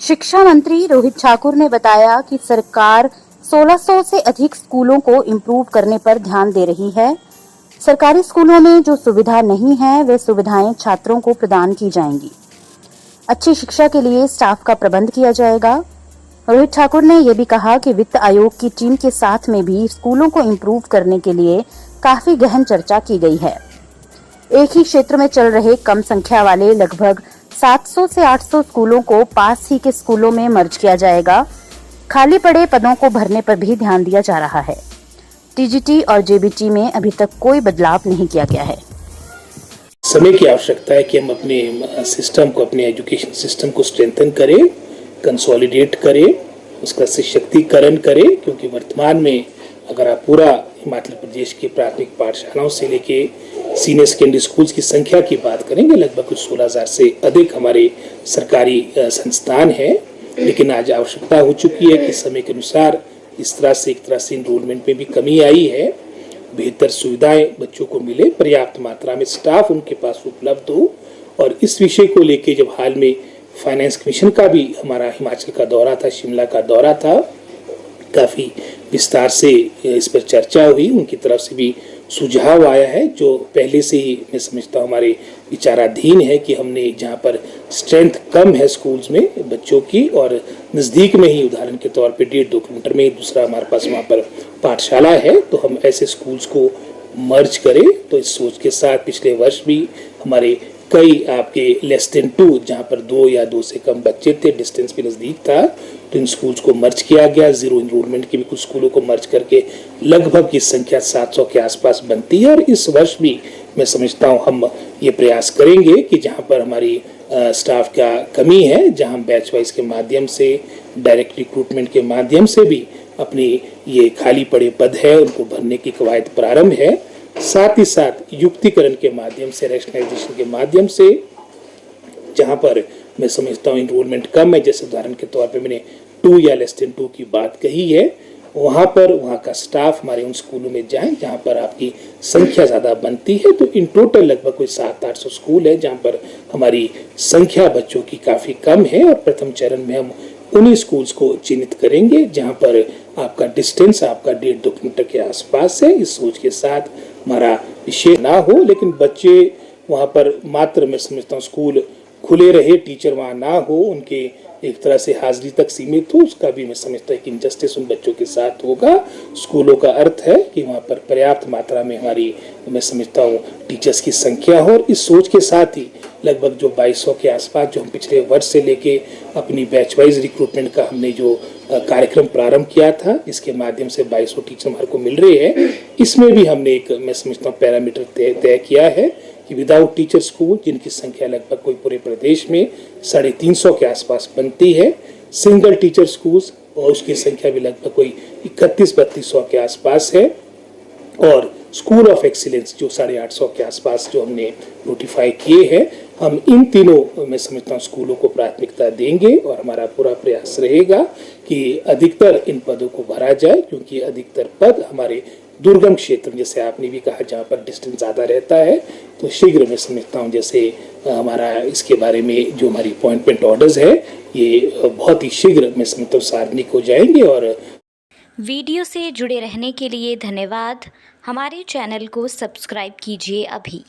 शिक्षा मंत्री रोहित ठाकुर ने बताया कि सरकार 1600 से अधिक स्कूलों को इम्प्रूव करने पर ध्यान दे रही है। सरकारी स्कूलों में जो सुविधा नहीं है वे सुविधाएं छात्रों को प्रदान की जाएंगी। अच्छी शिक्षा के लिए स्टाफ का प्रबंध किया जाएगा। रोहित ठाकुर ने यह भी कहा कि वित्त आयोग की टीम के साथ में भी स्कूलों को इम्प्रूव करने के लिए काफी गहन चर्चा की गई है। एक ही क्षेत्र में चल रहे कम संख्या वाले लगभग 700 से 800 स्कूलों को पास ही के स्कूलों में मर्ज किया जाएगा। खाली पड़े पदों को भरने पर भी ध्यान दिया जा रहा है। टीजीटी और जेबीटी में अभी तक कोई बदलाव नहीं किया गया है। समय की आवश्यकता है कि हम अपने सिस्टम को, अपने एजुकेशन सिस्टम को स्ट्रेंथन करें, कंसोलिडेट करें, उसका सशक्तिकरण करें, क्योंकि वर्तमान में अगर आप पूरा हिमाचल प्रदेश की प्राथमिक पाठशालाओं से लेके सीनियर सेकेंडरी स्कूल्स की संख्या की बात करेंगे, लगभग 16,000 से अधिक हमारे सरकारी संस्थान हैं। लेकिन आज आवश्यकता हो चुकी है कि समय के अनुसार इस तरह से एक तरह से इनरोलमेंट में भी कमी आई है। बेहतर सुविधाएं बच्चों को मिले, पर्याप्त मात्रा में स्टाफ उनके पास उपलब्ध हो। और इस विषय को लेके जब हाल में फाइनेंस कमीशन का भी हमारा हिमाचल का दौरा था, शिमला का दौरा था, काफ़ी विस्तार से इस पर चर्चा हुई। उनकी तरफ से भी सुझाव आया है जो पहले से ही मैं समझता हूँ हमारे विचाराधीन है कि हमने जहाँ पर स्ट्रेंथ कम है स्कूल्स में बच्चों की, और नज़दीक में ही उदाहरण के तौर पे 1.5-2 किलोमीटर में दूसरा हमारे पास वहाँ पर पाठशाला है, तो हम ऐसे स्कूल्स को मर्ज करें। तो इस सोच के साथ पिछले वर्ष भी हमारे कई आपके लेस देन 2 जहाँ पर 2 या 2 से कम बच्चे थे, डिस्टेंस भी नज़दीक था, तो इन स्कूल्स को मर्ज किया गया। जीरो इनरोलमेंट के भी कुछ स्कूलों को मर्ज करके लगभग की संख्या 700 के आसपास बनती है। और इस वर्ष भी मैं समझता हूँ हम ये प्रयास करेंगे कि जहाँ पर हमारी स्टाफ का कमी है, जहाँ हम बैच वाइज के माध्यम से, डायरेक्ट रिक्रूटमेंट के माध्यम से भी अपनी ये खाली पड़े पद है उनको भरने की कवायद प्रारंभ है। साथ ही साथ युक्तिकरण के माध्यम से, रैशनलाइजेशन के माध्यम से, जहाँ पर मैं समझता हूँ इनरोलमेंट कम है, जैसे उदाहरण के तौर पे मैंने 2 या लेस देन 2 की बात कही है, वहाँ पर वहाँ का स्टाफ हमारे उन स्कूलों में जाए जहाँ पर आपकी संख्या ज़्यादा बनती है। तो इन टोटल लगभग कोई 700-800 स्कूल है जहाँ पर हमारी संख्या बच्चों की काफ़ी कम है। और प्रथम चरण में हम उन्हीं स्कूल्स को चिन्हित करेंगे जहाँ पर आपका डिस्टेंस आपका 1.5-2 किलोमीटर के आसपास है। इस सोच के साथ हमारा विषय ना हो, लेकिन बच्चे वहाँ पर मात्र मैं समझता हूँ स्कूल खुले रहे, टीचर वहाँ ना हो, उनके एक तरह से हाजिरी तक सीमित हो, उसका भी मैं समझता हूँ कि इनजस्टिस उन बच्चों के साथ होगा। स्कूलों का अर्थ है कि वहाँ पर पर्याप्त मात्रा में हमारी मैं समझता हूँ टीचर्स की संख्या हो। और इस सोच के साथ ही लगभग जो 2200 के आसपास जो हम पिछले वर्ष से लेके अपनी बैच वाइज रिक्रूटमेंट का हमने जो कार्यक्रम प्रारंभ किया था, इसके माध्यम से 2200 टीचर हमारे को मिल रहे हैं। इसमें भी हमने एक मैं समझता हूँ पैरामीटर तय किया है कि विदाउट टीचर स्कूल जिनकी संख्या लगभग कोई पूरे प्रदेश में 350 के आसपास बनती है, सिंगल टीचर स्कूल्स और उसकी संख्या भी लगभग कोई 31-3200 के आसपास है, और स्कूल ऑफ एक्सीलेंस जो 850 के आसपास जो हमने नोटिफाई किए हैं, हम इन तीनों मैं समझता हूँ स्कूलों को प्राथमिकता देंगे। और हमारा पूरा प्रयास रहेगा कि अधिकतर इन पदों को भरा जाए, क्योंकि अधिकतर पद हमारे दुर्गम क्षेत्र जैसे आपने भी कहा जहाँ पर डिस्टेंस ज़्यादा रहता है, तो शीघ्र मैं समझता हूँ जैसे हमारा इसके बारे में जो हमारी अपॉइंटमेंट ऑर्डर्स है ये बहुत ही शीघ्र मैं समझता हूँ सार्वजनिक हो जाएंगे। और वीडियो से जुड़े रहने के लिए धन्यवाद। हमारे चैनल को सब्सक्राइब कीजिए अभी।